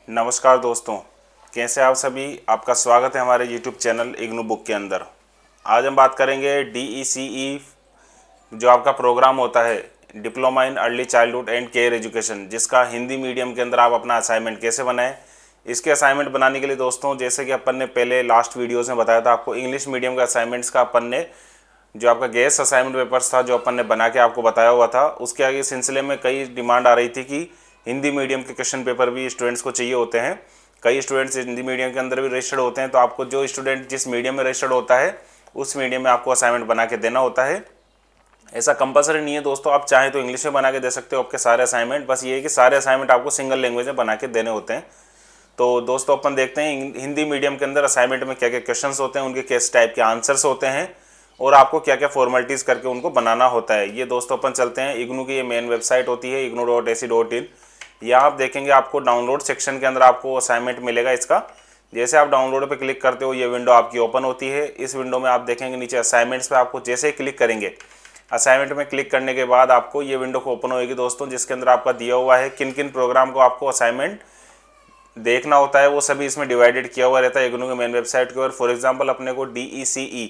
नमस्कार दोस्तों, कैसे आप सभी। आपका स्वागत है हमारे YouTube चैनल इग्नू बुक के अंदर। आज हम बात करेंगे DECE जो आपका प्रोग्राम होता है, diploma in early childhood and care education, जिसका हिंदी मीडियम के अंदर आप अपना असाइनमेंट कैसे बनाएं। इसके असाइनमेंट बनाने के लिए दोस्तों, जैसे कि अपन ने पहले लास्ट वीडियोज़ में बताया था आपको, इंग्लिश मीडियम के असाइनमेंट्स का अपन ने जो आपका गेस्ट असाइनमेंट पेपर्स था जो अपन ने बना के आपको बताया हुआ था, उसके आगे सिलसिले में कई डिमांड आ रही थी कि हिंदी मीडियम के क्वेश्चन पेपर भी स्टूडेंट्स को चाहिए होते हैं। कई स्टूडेंट्स हिंदी मीडियम के अंदर भी रजिस्टर्ड होते हैं, तो आपको जो स्टूडेंट जिस मीडियम में रजिस्टर्ड होता है उस मीडियम में आपको असाइनमेंट बना के देना होता है। ऐसा कंपलसरी नहीं है दोस्तों, आप चाहें तो इंग्लिश में बना के दे सकते हो आपके सारे असाइनमेंट। बस ये है कि सारे असाइनमेंट आपको सिंगल लैंग्वेज में बना के देने होते हैं। तो दोस्तों अपन देखते हैं हिंदी मीडियम के अंदर असाइनमेंट में क्या क्या क्वेश्चंस होते हैं, उनके किस टाइप के आंसर्स होते हैं और आपको क्या क्या फॉर्मेलिटीज़ करके उनको बनाना होता है। ये दोस्तों अपन चलते हैं इग्नू की ये मेन वेबसाइट होती है ignu.ac.in। यहाँ आप देखेंगे आपको डाउनलोड सेक्शन के अंदर आपको असाइनमेंट मिलेगा इसका। जैसे आप डाउनलोड पे क्लिक करते हो ये विंडो आपकी ओपन होती है। इस विंडो में आप देखेंगे नीचे असाइनमेंट्स पे आपको जैसे ही क्लिक करेंगे, असाइनमेंट में क्लिक करने के बाद आपको ये विंडो को ओपन होगी दोस्तों, जिसके अंदर आपका दिया हुआ है किन किन प्रोग्राम को आपको असाइनमेंट देखना होता है। वो सभी इसमें डिवाइडेड किया हुआ रहता है इग्नू के मेन वेबसाइट के ऊपर। फॉर एग्जांपल अपने को DECE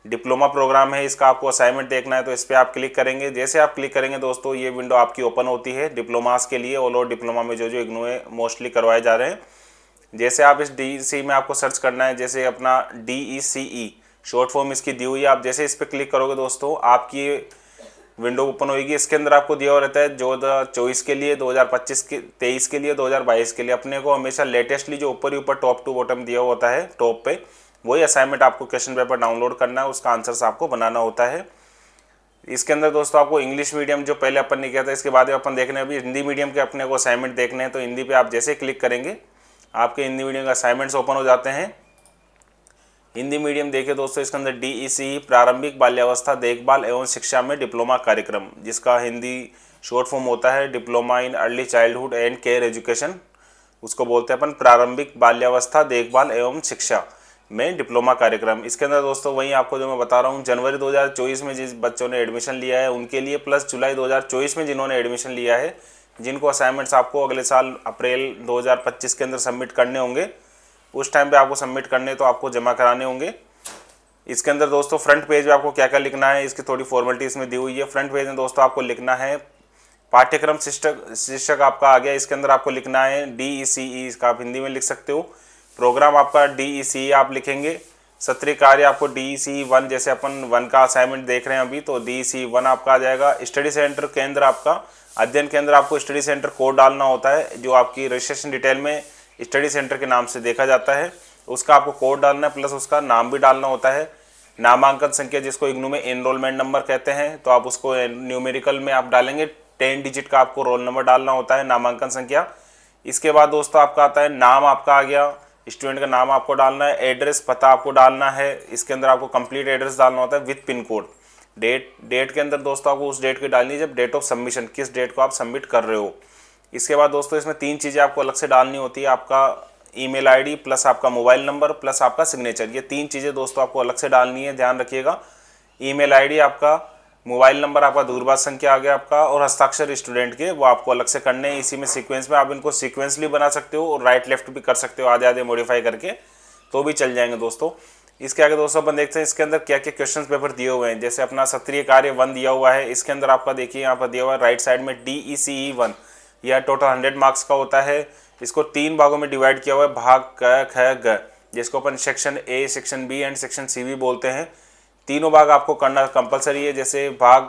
डिप्लोमा प्रोग्राम है, इसका आपको असाइनमेंट देखना है तो इस पर आप क्लिक करेंगे। जैसे आप क्लिक करेंगे दोस्तों ये विंडो आपकी ओपन होती है डिप्लोमास के लिए, ऑल ओवर डिप्लोमा में जो जो इग्नू में मोस्टली करवाए जा रहे हैं। जैसे आप इस DECE में आपको सर्च करना है, जैसे अपना DECE शॉर्ट फॉर्म इसकी दी हुई है। आप जैसे इस पर क्लिक करोगे दोस्तों आपकी विंडो ओपन होगी। इसके अंदर आपको दिया हुआ रहता है 2024 के लिए, 2025 के 23 के लिए, 2022 के लिए। अपने को हमेशा लेटेस्टली जो ऊपर ही ऊपर टॉप टू बॉटम दिया हुआ होता है टॉप पे, वही असाइनमेंट आपको क्वेश्चन पेपर डाउनलोड करना है, उसका आंसर्स आपको बनाना होता है। इसके अंदर दोस्तों आपको इंग्लिश मीडियम जो पहले अपन ने किया था, इसके बाद अपन देखने अभी हिंदी मीडियम के अपने को असाइनमेंट देखने हैं। तो हिंदी पे आप जैसे क्लिक करेंगे आपके हिंदी मीडियम के असाइनमेंट्स ओपन हो जाते हैं। हिंदी मीडियम देखिए दोस्तों, इसके अंदर DECE प्रारंभिक बाल्यावस्था देखभाल एवं शिक्षा में डिप्लोमा कार्यक्रम, जिसका हिंदी शॉर्ट फॉर्म होता है diploma in early childhood and care education, उसको बोलते हैं अपन प्रारंभिक बाल्यावस्था देखभाल एवं शिक्षा में डिप्लोमा कार्यक्रम। इसके अंदर दोस्तों वही आपको जो मैं बता रहा हूँ, जनवरी 2024 में जिस बच्चों ने एडमिशन लिया है उनके लिए, प्लस जुलाई 2024 में जिन्होंने एडमिशन लिया है, जिनको असाइनमेंट्स आपको अगले साल अप्रैल 2025 के अंदर सबमिट करने होंगे, उस टाइम पे आपको सबमिट करने तो आपको जमा कराने होंगे। इसके अंदर दोस्तों फ्रंट पेज में आपको क्या क्या लिखना है, इसकी थोड़ी फॉर्मेलिटी इसमें दी हुई है। फ्रंट पेज में दोस्तों आपको लिखना है पाठ्यक्रम शीर्षक आपका आ गया। इसके अंदर आपको लिखना है DECE, इसका आप हिंदी में लिख सकते हो। प्रोग्राम आपका DECE आप लिखेंगे। सत्रीय कार्य आपको DECE 1, जैसे अपन 1 का असाइनमेंट देख रहे हैं अभी, तो DECE 1 आपका आ जाएगा। स्टडी सेंटर केंद्र आपका, अध्ययन केंद्र आपको स्टडी सेंटर कोड डालना होता है, जो आपकी रजिस्ट्रेशन डिटेल में स्टडी सेंटर के नाम से देखा जाता है, उसका आपको कोड डालना है, प्लस उसका नाम भी डालना होता है। नामांकन संख्या जिसको इग्नू में एनरोलमेंट नंबर कहते हैं, तो आप उसको न्यूमेरिकल में आप डालेंगे, 10 डिजिट का आपको रोल नंबर डालना होता है, नामांकन संख्या। इसके बाद दोस्तों आपका आता है नाम, आपका आ गया, स्टूडेंट का नाम आपको डालना है, एड्रेस पता आपको डालना है। इसके अंदर आपको कंप्लीट एड्रेस डालना होता है विथ पिन कोड। डेट के अंदर दोस्तों आपको उस डेट की डालनी है जब डेट ऑफ सबमिशन, किस डेट को आप सबमिट कर रहे हो। इसके बाद दोस्तों इसमें 3 चीज़ें आपको अलग से डालनी होती है, आपका ईमेल आईडी प्लस आपका मोबाइल नंबर प्लस आपका सिग्नेचर। ये 3 चीज़ें दोस्तों आपको अलग से डालनी है, ध्यान रखिएगा। ईमेल आईडी आपका, मोबाइल नंबर आपका, दूरभाष संख्या आ गया आपका, और हस्ताक्षर स्टूडेंट के वो आपको अलग से करने हैं। इसी में सीक्वेंस में आप इनको सीक्वेंसली बना सकते हो और राइट लेफ्ट भी कर सकते हो, आधे आधे मॉडिफाई करके, तो भी चल जाएंगे दोस्तों। इसके आगे दोस्तों अपन देखते हैं इसके अंदर क्या क्या क्वेश्चन पेपर दिए हुए हैं। जैसे अपना सत्रीय कार्य 1 दिया हुआ है, इसके अंदर आपका देखिए यहाँ पर दिया हुआ है राइट साइड में DECE 1, यह टोटल 100 मार्क्स का होता है। इसको 3 भागों में डिवाइड किया हुआ है, भाग क, ख, ग, जिसको अपन section A, section B and section C भी बोलते हैं। तीनों भाग आपको करना कंपलसरी है। जैसे भाग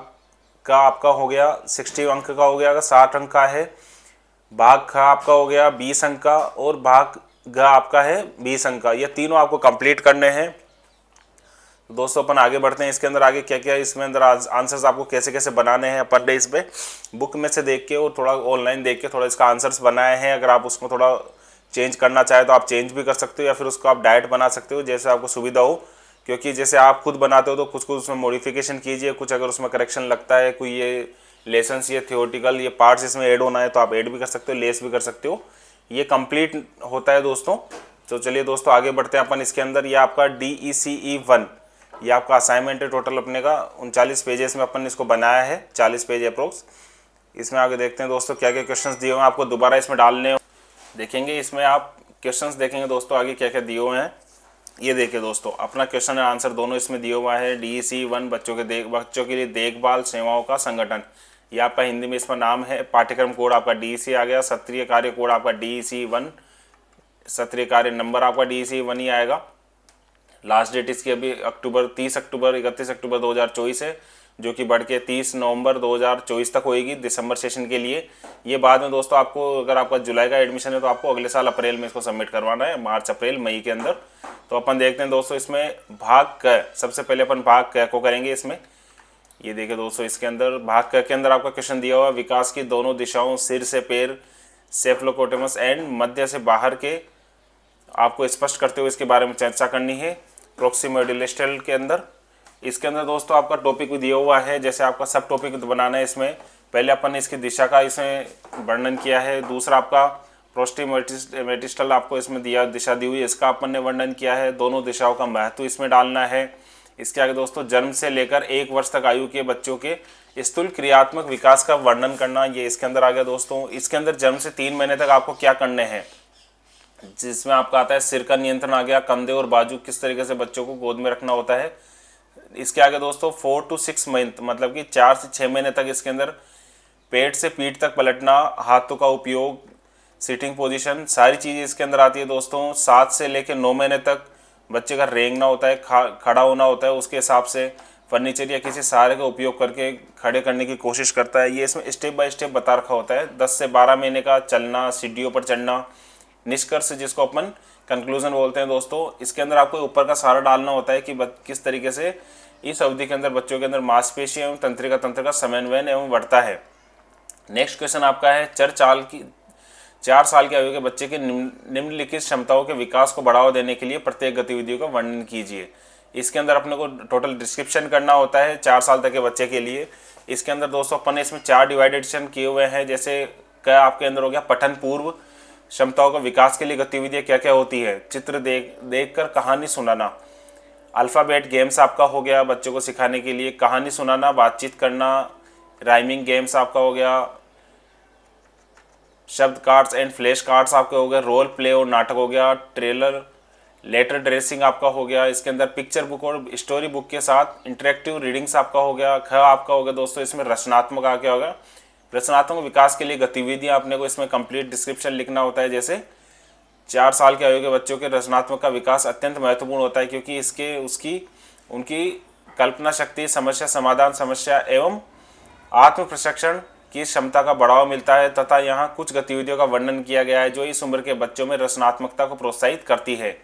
का आपका हो गया 60 अंक का हो गया, 60 अंक का है। भाग ख आपका हो गया 20 अंक का, और भाग ग आपका है 20 अंक का। ये तीनों आपको कंप्लीट करने हैं। दोस्तों अपन आगे बढ़ते हैं। इसके अंदर आगे क्या क्या इसमें अंदर आंसर्स आपको कैसे कैसे बनाने हैं, अपन ने इसमें बुक में से देख के और थोड़ा ऑनलाइन देख के थोड़ा इसका आंसर्स बनाए हैं। अगर आप उसको थोड़ा चेंज करना चाहे तो आप चेंज भी कर सकते हो, या फिर उसको आप डायरेक्ट बना सकते हो, जैसे आपको सुविधा हो। क्योंकि जैसे आप खुद बनाते हो तो कुछ कुछ उसमें मॉडिफिकेशन कीजिए, कुछ अगर उसमें करेक्शन लगता है, कोई ये लेसन्स, ये थियोरटिकल, ये पार्ट्स इसमें ऐड होना है तो आप ऐड भी कर सकते हो, लेस भी कर सकते हो। ये कंप्लीट होता है दोस्तों। तो चलिए दोस्तों आगे बढ़ते हैं अपन। इसके अंदर ये आपका DECE 1, ये आपका असाइनमेंट है। टोटल अपने का 39 पेजेस में अपन ने इसको बनाया है, 40 पेज अप्रोक्स। इसमें आगे देखते हैं दोस्तों क्या क्या क्वेश्चंस दिए हुए हैं आपको दोबारा इसमें डालने। देखेंगे इसमें आप क्वेश्चंस देखेंगे दोस्तों आगे क्या क्या दिए हुए हैं। ये देखिए दोस्तों, अपना क्वेश्चन एंड आंसर दोनों इसमें दिया हुआ है। DEC-1 बच्चों के लिए देखभाल सेवाओं का संगठन, ये आपका हिंदी में इसका नाम है। पाठ्यक्रम कोड आपका DEC आ गया। सत्रीय कार्य कोड आपका DEC-1, सत्रीय कार्य नंबर आपका DEC-1 ही आएगा। लास्ट डेट इसकी अभी 31 अक्टूबर 2024 है, जो कि बढ़ के 30 नवंबर 2024 तक होएगी दिसंबर सेशन के लिए। ये बाद में दोस्तों आपको, अगर आपका जुलाई का एडमिशन है तो आपको अगले साल अप्रैल में इसको सबमिट करवाना है, मार्च अप्रैल मई के अंदर। तो अपन देखते हैं दोस्तों इसमें भाग क, सबसे पहले अपन भाग क को करेंगे इसमें। ये देखिए दोस्तों, इसके अंदर भाग क के अंदर आपका क्वेश्चन दिया हुआ है, विकास की दोनों दिशाओं सिर से पैर, सेफलोकोटेमस एंड मध्य से बाहर के, आपको स्पष्ट करते हुए इसके बारे में चर्चा करनी है प्रोक्सिमोडिलेस्टल के अंदर। इसके अंदर दोस्तों आपका टॉपिक भी दिया हुआ है, जैसे आपका सब टॉपिक बनाना है इसमें। पहले अपन ने इसकी दिशा का इसमें वर्णन किया है। दूसरा आपका प्रोस्टिमेटिस्टल आपको इसमें दिशा दी हुई है, इसका अपन ने वर्णन किया है। दोनों दिशाओं का महत्व इसमें डालना है। इसके आगे दोस्तों जन्म से लेकर 1 वर्ष तक आयु के बच्चों के स्थूल क्रियात्मक विकास का वर्णन करना, ये इसके अंदर आ गया दोस्तों। इसके अंदर जन्म से 3 महीने तक आपको क्या करने हैं, जिसमें आपका आता है सिर का नियंत्रण आ गया, कंधे और बाजू किस तरीके से बच्चों को गोद में रखना होता है। इसके आगे दोस्तों 4 to 6 मंथ, मतलब कि 4 से 6 महीने तक इसके अंदर पेट से पीठ तक पलटना, हाथों का उपयोग, सिटिंग पोजीशन, सारी चीज़ें इसके अंदर आती है दोस्तों। 7 से लेकर 9 महीने तक बच्चे का रेंगना होता है, खड़ा होना होता है, उसके हिसाब से फर्नीचर या किसी सहारे का उपयोग करके खड़े करने की कोशिश करता है। ये इसमें स्टेप बाय स्टेप बता रखा होता है। 10 से 12 महीने का चलना, सीढ़ियों पर चढ़ना, निष्कर्ष जिसको अपन कंक्लूजन बोलते हैं दोस्तों। इसके अंदर आपको ऊपर का सहारा डालना होता है कि किस तरीके से इस अवधि के अंदर बच्चों के अंदर मांसपेशी एवं तंत्रिका तंत्र का समन्वयन एवं बढ़ता है। नेक्स्ट क्वेश्चन आपका है 4 साल की आयु के बच्चे के निम्नलिखित क्षमताओं के विकास को बढ़ावा देने के लिए प्रत्येक गतिविधियों का वर्णन कीजिए। इसके अंदर अपने को टोटल डिस्क्रिप्शन करना होता है 4 साल तक के बच्चे के लिए। इसके अंदर दोस्तों अपन ने इसमें 4 डिवाइडेशन किए हुए हैं। जैसे क्या आपके अंदर हो गया, पठन पूर्व क्षमताओं का विकास के लिए गतिविधियाँ क्या क्या होती है, चित्र देख कर कहानी सुनाना। अल्फ़ाबेट गेम्स आपका हो गया बच्चों को सिखाने के लिए, कहानी सुनाना, बातचीत करना। राइमिंग गेम्स आपका हो गया, शब्द कार्ड्स एंड फ्लैश कार्ड्स आपके हो गए, रोल प्ले और नाटक हो गया, ट्रेलर, लेटर ड्रेसिंग आपका हो गया। इसके अंदर पिक्चर बुक और स्टोरी बुक के साथ इंटरेक्टिव रीडिंग्स आपका हो गया। आपका हो गया दोस्तों इसमें रचनात्मक आ क्या होगा, रचनात्मक विकास के लिए गतिविधियां आपने को इसमें कंप्लीट डिस्क्रिप्शन लिखना होता है। जैसे 4 साल के आयु के बच्चों के रचनात्मक का विकास अत्यंत महत्वपूर्ण होता है, क्योंकि उनकी कल्पना शक्ति, समस्या समाधान, समस्या एवं आत्म प्रशिक्षण की क्षमता का बढ़ावा मिलता है। तथा यहाँ कुछ गतिविधियों का वर्णन किया गया है जो इस उम्र के बच्चों में रचनात्मकता को प्रोत्साहित करती है।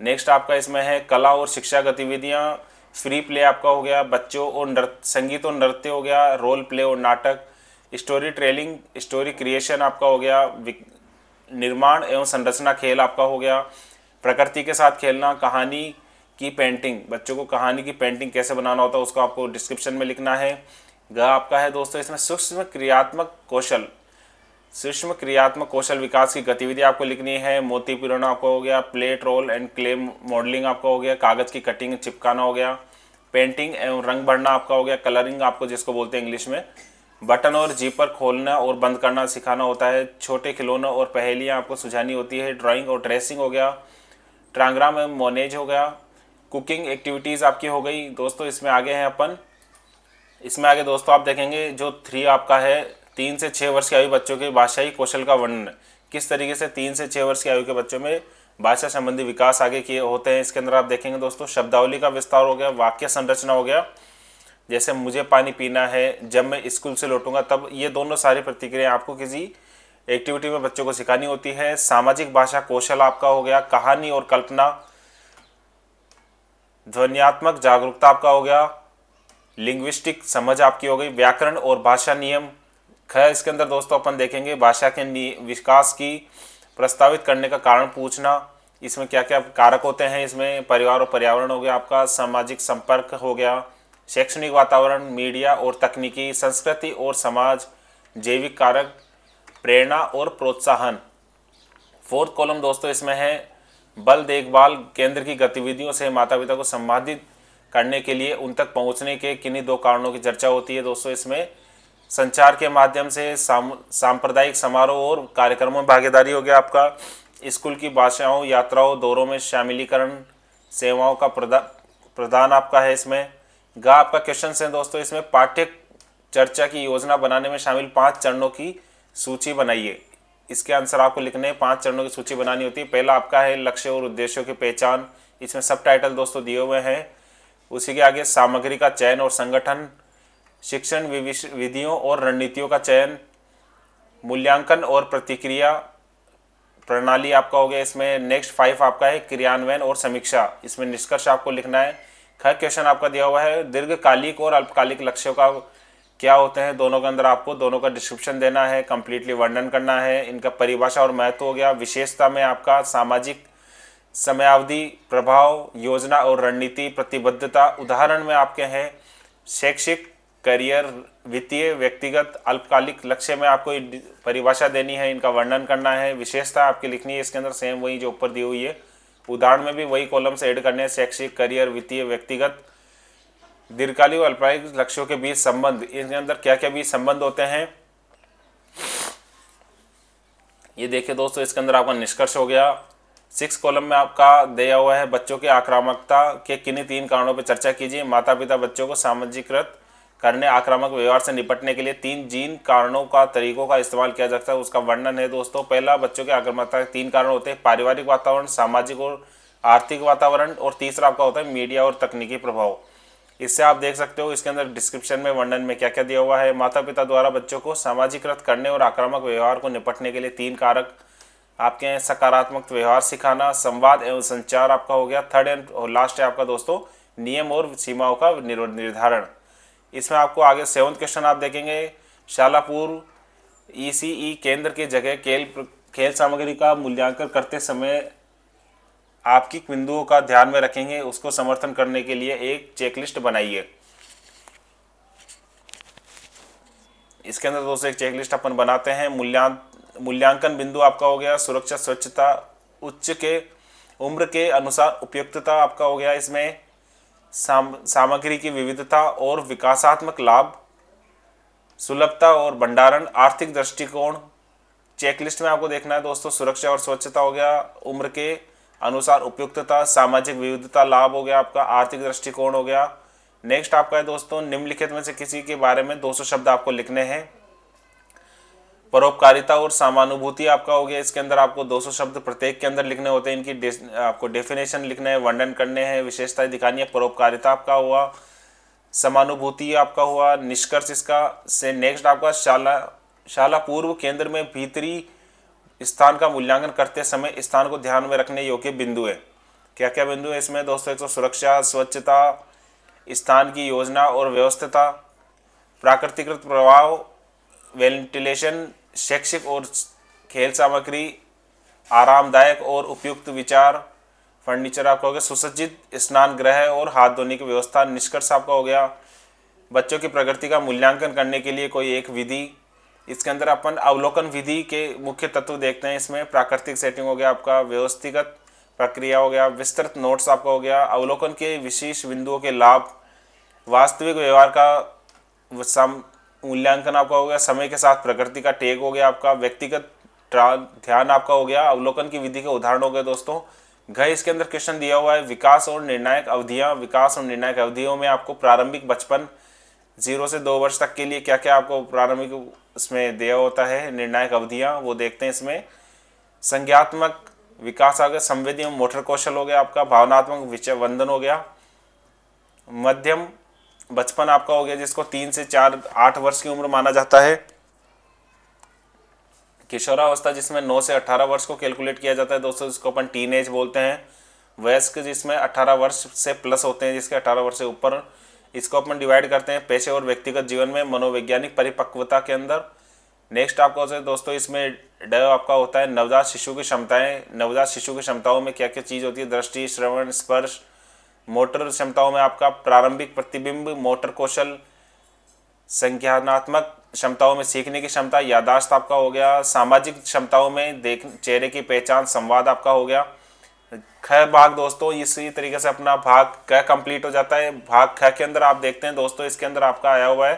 नेक्स्ट आपका इसमें है कला और शिक्षा गतिविधियाँ। फ्री प्ले आपका हो गया, बच्चों और संगीत और नृत्य हो गया, रोल प्ले और नाटक, स्टोरी टेलिंग, स्टोरी क्रिएशन आपका हो गया, निर्माण एवं संरचना खेल आपका हो गया, प्रकृति के साथ खेलना, कहानी की पेंटिंग, बच्चों को कहानी की पेंटिंग कैसे बनाना होता है उसको आपको डिस्क्रिप्शन में लिखना है। आपका है दोस्तों इसमें सूक्ष्म क्रियात्मक कौशल विकास की गतिविधि आपको लिखनी है। मोती पिरोना आपका हो गया, plate roll and clay modelling आपका हो गया, कागज़ की कटिंग चिपकाना हो गया, पेंटिंग एवं रंग भरना आपका हो गया, कलरिंग आपको जिसको बोलते हैं इंग्लिश में, बटन और जीपर खोलना और बंद करना सिखाना होता है, छोटे खिलौनों और पहेलियाँ आपको सुझानी होती है, ड्राइंग और ट्रेसिंग हो गया, ट्रांग्राम एवं मोनेज हो गया, कुकिंग एक्टिविटीज़ आपकी हो गई दोस्तों। इसमें आगे हैं अपन, इसमें आगे दोस्तों आप देखेंगे जो 3 आपका है 3 से 6 वर्ष की आयु बच्चों के भाषाई कौशल का वर्णन, किस तरीके से 3 से 6 वर्ष की आयु के बच्चों में भाषा संबंधी विकास आगे किए होते हैं। इसके अंदर आप देखेंगे दोस्तों शब्दावली का विस्तार हो गया, वाक्य संरचना हो गया, जैसे मुझे पानी पीना है, जब मैं स्कूल से लौटूंगा तब, ये दोनों सारी प्रतिक्रिया आपको किसी एक्टिविटी में बच्चों को सिखानी होती है। सामाजिक भाषा कौशल आपका हो गया, कहानी और कल्पना, ध्वन्यात्मक जागरूकता आपका हो गया, लिंग्विस्टिक समझ आपकी हो गई, व्याकरण और भाषा नियम। खैर इसके अंदर दोस्तों अपन देखेंगे भाषा के विकास की प्रस्तावित करने का कारण पूछना, इसमें क्या क्या कारक होते हैं, इसमें परिवार और पर्यावरण हो गया आपका, सामाजिक संपर्क हो गया, शैक्षणिक वातावरण, मीडिया और तकनीकी, संस्कृति और समाज, जैविक कारक, प्रेरणा और प्रोत्साहन। 4th कॉलम दोस्तों इसमें है बल देखभाल केंद्र की गतिविधियों से माता पिता को संबंधित करने के लिए उन तक पहुंचने के किन्हीं 2 कारणों की चर्चा होती है दोस्तों। इसमें संचार के माध्यम से सांप्रदायिक समारोह और कार्यक्रमों में भागीदारी हो गया आपका। स्कूल की भाषाओं, यात्राओं, दौरों में शामिलीकरण, सेवाओं का प्रदान आपका है इसमें। गा आपका क्वेश्चन है दोस्तों, इसमें पाठ्य चर्चा की योजना बनाने में शामिल 5 चरणों की सूची बनाइए। इसके आंसर आपको लिखने हैं, 5 चरणों की सूची बनानी होती है। पहला आपका है लक्ष्य और उद्देश्यों की पहचान, इसमें सब टाइटल दोस्तों दिए हुए हैं। उसी के आगे सामग्री का चयन और संगठन, शिक्षण विधियों और रणनीतियों का चयन, मूल्यांकन और प्रतिक्रिया प्रणाली आपका हो गया इसमें। नेक्स्ट 5 आपका है क्रियान्वयन और समीक्षा, इसमें निष्कर्ष आपको लिखना है। खैर क्वेश्चन आपका दिया हुआ है दीर्घकालिक और अल्पकालिक लक्ष्यों का क्या होते हैं, दोनों के अंदर आपको दोनों का डिस्क्रिप्शन देना है, कंप्लीटली वर्णन करना है। इनका परिभाषा और महत्व हो गया। विशेषता में आपका सामाजिक, समयावधि, प्रभाव, योजना और रणनीति, प्रतिबद्धता। उदाहरण में आपके हैं शैक्षिक, करियर, वित्तीय, व्यक्तिगत। अल्पकालिक लक्ष्य में आपको परिभाषा देनी है, इनका वर्णन करना है। विशेषता आपकी लिखनी है इसके अंदर सेम वही जो ऊपर दी हुई है। उदाहरण में भी वही कॉलम से ऐड करने हैं, शैक्षिक, करियर, वित्तीय, व्यक्तिगत। दीर्घकालिक और अल्पकालिक लक्ष्यों के बीच संबंध, इनके अंदर क्या क्या बीच संबंध होते हैं ये देखिए दोस्तों। इसके अंदर आपका निष्कर्ष हो गया। 6 कॉलम में आपका दिया हुआ है बच्चों की आक्रामकता के किन्हीं 3 कारणों पर चर्चा कीजिए। माता पिता बच्चों को सामाजिकृत करने, आक्रामक व्यवहार से निपटने के लिए 3 जिन कारणों का तरीकों का इस्तेमाल किया जाता है उसका वर्णन है दोस्तों। पहला, बच्चों की आक्रामकता के 3 कारण होते हैं, पारिवारिक वातावरण, सामाजिक और आर्थिक वातावरण, और तीसरा आपका होता है मीडिया और तकनीकी प्रभाव। इससे आप देख सकते हो इसके अंदर डिस्क्रिप्शन में वर्णन में क्या क्या दिया हुआ है। माता पिता द्वारा बच्चों को सामाजिकृत करने और आक्रामक व्यवहार को निपटने के लिए 3 कारक आपके हैं, सकारात्मक व्यवहार सिखाना, संवाद एवं संचार आपका हो गया। थर्ड एंड और लास्ट है आपका दोस्तों नियम और सीमाओं का निर्धारण। इसमें आपको आगे 7वां क्वेश्चन आप देखेंगे, शाला पूर्व ECE केंद्र की जगह खेल सामग्री का मूल्यांकन करते समय आपकी बिंदुओं का ध्यान में रखेंगे, उसको समर्थन करने के लिए एक चेकलिस्ट बनाइए। इसके अंदर दोस्तों एक चेकलिस्ट अपन बनाते हैं। मूल्यांकन बिंदु आपका हो गया सुरक्षा, स्वच्छता, उच्च के उम्र के अनुसार उपयुक्तता आपका हो गया। इसमें सामग्री की विविधता और विकासात्मक लाभ, सुलभता और भंडारण, आर्थिक दृष्टिकोण। चेकलिस्ट में आपको देखना है दोस्तों सुरक्षा और स्वच्छता हो गया, उम्र के अनुसार उपयुक्तता, सामाजिक विविधता, लाभ हो गया आपका, आर्थिक दृष्टिकोण हो गया। नेक्स्ट आपका है दोस्तों निम्नलिखित में से किसी के बारे में 200 शब्द आपको लिखने हैं। परोपकारिता और समानुभूति आपका हो गया। इसके अंदर आपको 200 शब्द प्रत्येक के अंदर लिखने होते हैं, इनकी आपको डेफिनेशन लिखना है, वर्णन करने हैं, विशेषताएं दिखानी है। परोपकारिता आपका हुआ, समानुभूति आपका हुआ, निष्कर्ष इसका से। नेक्स्ट आपका शाला पूर्व केंद्र में भीतरी स्थान का मूल्यांकन करते समय स्थान को ध्यान में रखने योग्य बिंदु है। क्या क्या बिंदु है इसमें दोस्तों? एक तो सुरक्षा, स्वच्छता, स्थान की योजना और व्यवस्थितता, प्राकृतिक प्रभाव, वेंटिलेशन, शैक्षिक और खेल सामग्री, आरामदायक और उपयुक्त विचार, फर्नीचर आपका हो गया, सुसज्जित स्नान गृह और हाथ धोने की व्यवस्था। निष्कर्ष आपका हो गया बच्चों की प्रगति का मूल्यांकन करने के लिए कोई एक विधि। इसके अंदर अपन अवलोकन विधि के मुख्य तत्व देखते हैं। इसमें प्राकृतिक सेटिंग हो गया आपका, व्यवस्थित प्रक्रिया हो गया, विस्तृत नोट्स आपका हो गया, अवलोकन के विशेष बिंदुओं के लाभ, वास्तविक व्यवहार का मूल्यांकन आपका हो गया, समय के साथ प्रकृति का टेग हो गया आपका, व्यक्तिगत ध्यान आपका हो गया, अवलोकन की विधि के उदाहरण हो गए दोस्तों। घ इसके अंदर क्वेश्चन दिया हुआ है विकास और निर्णायक अवधियां। विकास और निर्णायक अवधियों में आपको प्रारंभिक बचपन 0 से 2 वर्ष तक के लिए क्या क्या आपको प्रारंभिक उसमें दिया होता है, निर्णायक अवधियां वो देखते हैं। इसमें संज्ञात्मक विकास आ गया, संवेदी एवं मोटर कौशल हो गया आपका, भावनात्मक वंदन हो गया, मध्यम बचपन आपका हो गया जिसको 3 से 8 वर्ष की उम्र माना जाता है, किशोरावस्था जिसमें 9 से 18 वर्ष को कैलकुलेट किया जाता है दोस्तों, जिसको अपन टीन एज बोलते हैं, वयस्क जिसमें 18 वर्ष से प्लस होते हैं, जिसके 18 वर्ष से ऊपर, इसको अपन डिवाइड करते हैं पेशे और व्यक्तिगत जीवन में मनोवैज्ञानिक परिपक्वता के अंदर। नेक्स्ट आपका होता है दोस्तों इसमें ड आपका होता है नवजात शिशु की क्षमताएं। नवजात शिशु की क्षमताओं में क्या क्या चीज़ होती है? दृष्टि, श्रवण, स्पर्श। मोटर क्षमताओं में आपका प्रारंभिक प्रतिबिंब, मोटर कौशल। संज्ञानात्मक क्षमताओं में सीखने की क्षमता, यादाश्त आपका हो गया। सामाजिक क्षमताओं में चेहरे की पहचान, संवाद आपका हो गया। ख भाग दोस्तों इसी तरीके से अपना भाग क कंप्लीट हो जाता है। भाग ख के अंदर आप देखते हैं दोस्तों इसके अंदर आपका आया हुआ है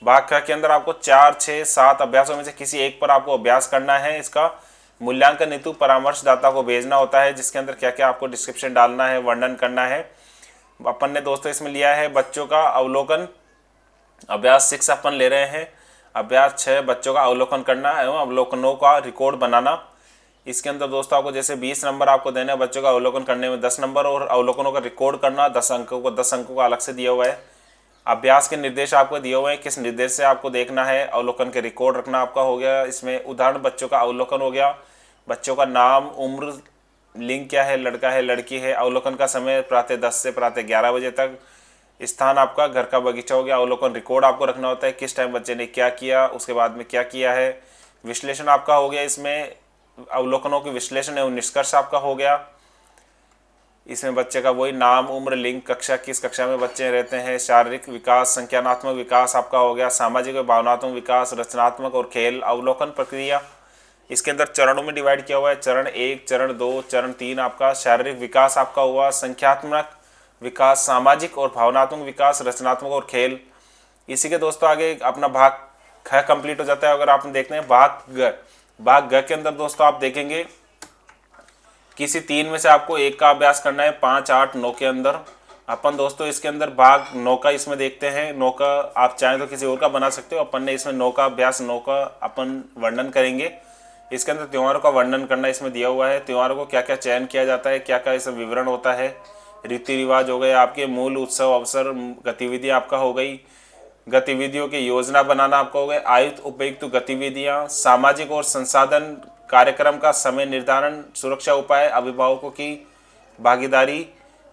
भाग ख के अंदर आपको 4, 6, 7 अभ्यासों में से किसी एक पर आपको अभ्यास करना है। इसका मूल्यांकन हेतु परामर्शदाता को भेजना होता है, जिसके अंदर क्या क्या आपको डिस्क्रिप्शन डालना है, वर्णन करना है। अपन ने दोस्तों इसमें लिया है बच्चों का अवलोकन। अभ्यास 6 अपन ले रहे हैं। अभ्यास 6 बच्चों का अवलोकन करना एवं अवलोकनों का रिकॉर्ड बनाना। इसके अंदर दोस्तों आपको जैसे 20 नंबर आपको देने हैं बच्चों का अवलोकन करने में 10 नंबर, और अवलोकनों का रिकॉर्ड करना 10 अंकों का अलग से दिया हुआ है। अभ्यास के निर्देश आपको दिए हुए हैं, किस निर्देश से आपको देखना है। अवलोकन के रिकॉर्ड रखना आपका हो गया। इसमें उदाहरण बच्चों का अवलोकन हो गया, बच्चों का नाम, उम्र, लिंग क्या है, लड़का है लड़की है। अवलोकन का समय प्रातः 10 से प्रातः 11 बजे तक। स्थान आपका घर का बगीचा हो गया। अवलोकन रिकॉर्ड आपको रखना होता है, किस टाइम बच्चे ने क्या किया, उसके बाद में क्या किया है। विश्लेषण आपका हो गया, इसमें अवलोकनों के विश्लेषण एवं निष्कर्ष आपका हो गया। इसमें बच्चे का वही नाम, उम्र, लिंग, कक्षा, किस कक्षा में बच्चे रहते हैं, शारीरिक विकास, संज्ञानात्मक विकास आपका हो गया, सामाजिक और भावनात्मक विकास, रचनात्मक और खेल। अवलोकन प्रक्रिया इसके अंदर चरणों में डिवाइड किया हुआ है। चरण 1, चरण 2, चरण 3 आपका शारीरिक विकास आपका हुआ, संख्यात्मक विकास, सामाजिक और भावनात्मक विकास, रचनात्मक और खेल। इसी के दोस्तों आगे अपना भाग ख कंप्लीट हो जाता है। अगर आप देखते हैं भाग ग के अंदर दोस्तों आप देखेंगे किसी 3 में से आपको एक का अभ्यास करना है। 5, 8, 9 के अंदर अपन दोस्तों इसके अंदर भाग 9 का इसमें देखते हैं। 9 का आप चाहें तो किसी और का बना सकते हो। अपन ने इसमें 9 का अभ्यास 9 का अपन वर्णन करेंगे। इसके अंदर त्योहारों का वर्णन करना इसमें दिया हुआ है। त्योहारों को क्या क्या चयन किया जाता है, क्या क्या इसमें विवरण होता है। रीति रिवाज हो गए आपके, मूल उत्सव, अवसर, गतिविधियाँ आपका हो गई। गतिविधियों की योजना बनाना आपका हो गया। आयुक्त उपयुक्त गतिविधियाँ, सामाजिक और संसाधन कार्यक्रम का समय निर्धारण, सुरक्षा उपाय, अभिभावकों की भागीदारी।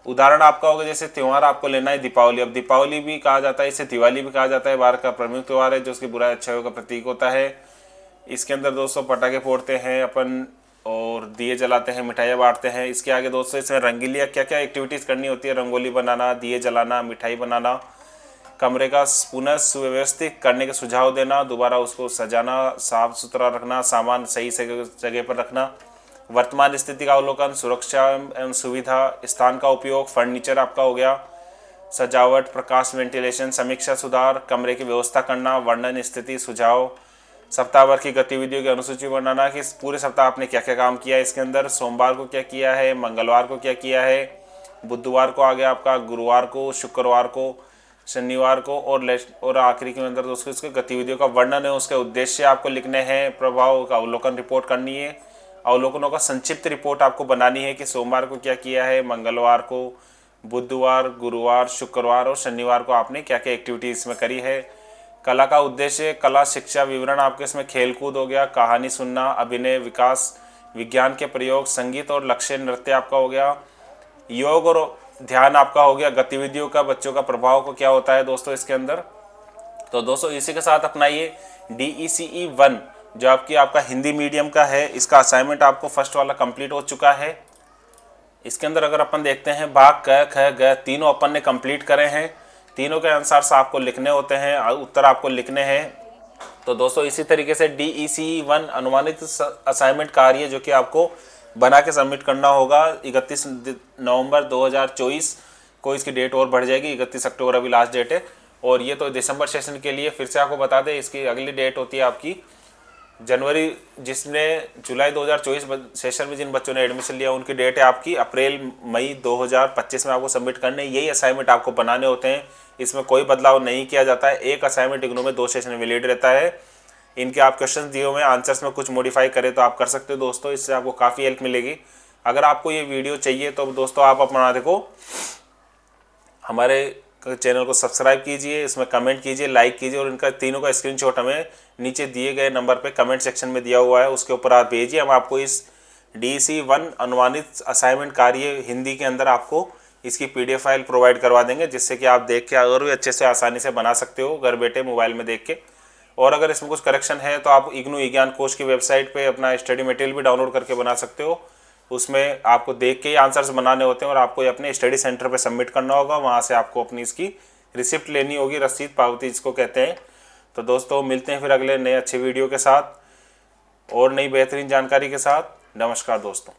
उदाहरण आपका होगा जैसे त्यौहार आपको लेना है दीपावली। अब दीपावली भी कहा जाता है, इसे दिवाली भी कहा जाता है। भारत का प्रमुख त्यौहार है जो उसकी बुराई अच्छाइयों का प्रतीक होता है। इसके अंदर दोस्तों पटाखे फोड़ते हैं अपन और दिए जलाते हैं, मिठाइयाँ बांटते हैं। इसके आगे दोस्तों इसमें रंगीलियाँ क्या क्या एक्टिविटीज़ करनी होती है, रंगोली बनाना, दिए जलाना, मिठाई बनाना, कमरे का पुनः सुव्यवस्थित करने के सुझाव देना, दोबारा उसको सजाना, साफ सुथरा रखना, सामान सही जगह पर रखना, वर्तमान स्थिति का अवलोकन, सुरक्षा एवं सुविधा, स्थान का उपयोग, फर्नीचर आपका हो गया, सजावट, प्रकाश, वेंटिलेशन, समीक्षा, सुधार, कमरे की व्यवस्था करना, वर्णन, स्थिति, सुझाव, सप्ताह भर की गतिविधियों की अनुसूची बनाना कि पूरे सप्ताह आपने क्या क्या काम किया है। इसके अंदर सोमवार को क्या किया है, मंगलवार को क्या किया है, बुधवार को आ गया आपका, गुरुवार को, शुक्रवार को, शनिवार को, और आखिरी के अंदर दोस्तों इसके गतिविधियों का वर्णन है, उसके उद्देश्य आपको लिखने हैं, प्रभाव का अवलोकन रिपोर्ट करनी है। अवलोकनों का संक्षिप्त रिपोर्ट आपको बनानी है कि सोमवार को क्या किया है, मंगलवार को, बुधवार, गुरुवार, शुक्रवार और शनिवार को आपने क्या क्या एक्टिविटी इसमें करी है। कला का उद्देश्य, कला शिक्षा विवरण आपके इसमें खेलकूद हो गया, कहानी सुनना, अभिनय, विकास, विज्ञान के प्रयोग, संगीत और लक्ष्य, नृत्य आपका हो गया, योग और ध्यान आपका हो गया, गतिविधियों का बच्चों का प्रभाव को क्या होता है दोस्तों इसके अंदर। तो दोस्तों इसी के साथ अपना ये DECE 1 जो आपका हिंदी मीडियम का है, इसका असाइनमेंट आपको फर्स्ट वाला कंप्लीट हो चुका है। इसके अंदर अगर अपन देखते हैं भाग क, ख, ग तीनों अपन ने कंप्लीट करे हैं। तीनों के अनुसार से आपको लिखने होते हैं, उत्तर आपको लिखने हैं। तो दोस्तों इसी तरीके से DECE 1 अनुमानित असाइनमेंट कार्य जो कि आपको बना के सबमिट करना होगा 31 नवंबर 2024 को। इसकी डेट और बढ़ जाएगी, 31 अक्टूबर अभी लास्ट डेट है। और ये तो दिसंबर सेशन के लिए फिर से आपको बता दें, इसकी अगली डेट होती है आपकी जनवरी, जिसने जुलाई 2024 सेशन में जिन बच्चों ने एडमिशन लिया उनकी डेट है आपकी अप्रैल मई 2025 में आपको सबमिट करने। यही असाइनमेंट आपको बनाने होते हैं, इसमें कोई बदलाव नहीं किया जाता है। एक असाइनमेंट इग्नू में 2 सेशन वैलिड रहता है। इनके आप क्वेश्चन दिए हुए हैं, आंसर्स में कुछ मॉडिफाई करें तो आप कर सकते हो दोस्तों, इससे आपको काफ़ी हेल्प मिलेगी। अगर आपको ये वीडियो चाहिए तो दोस्तों आप अपना देखो हमारे चैनल को सब्सक्राइब कीजिए, इसमें कमेंट कीजिए, लाइक कीजिए और इनका तीनों का स्क्रीनशॉट हमें नीचे दिए गए नंबर पे कमेंट सेक्शन में दिया हुआ है, उसके ऊपर आप भेजिए। हम आपको इस DECE 1 अनुमानित असाइनमेंट कार्य हिंदी के अंदर आपको इसकी PDF फाइल प्रोवाइड करवा देंगे, जिससे कि आप देख के और भी अच्छे से आसानी से बना सकते हो घर बैठे मोबाइल में देख के। और अगर इसमें कुछ करेक्शन है तो आप इग्नू विज्ञान कोश की वेबसाइट पे अपना स्टडी मटेरियल भी डाउनलोड करके बना सकते हो। उसमें आपको देख के ही आंसर्स बनाने होते हैं और आपको अपने स्टडी सेंटर पे सबमिट करना होगा, वहाँ से आपको अपनी इसकी रिसिप्ट लेनी होगी, रसीद पावती इसको कहते हैं। तो दोस्तों मिलते हैं फिर अगले नए अच्छे वीडियो के साथ और नई बेहतरीन जानकारी के साथ। नमस्कार दोस्तों।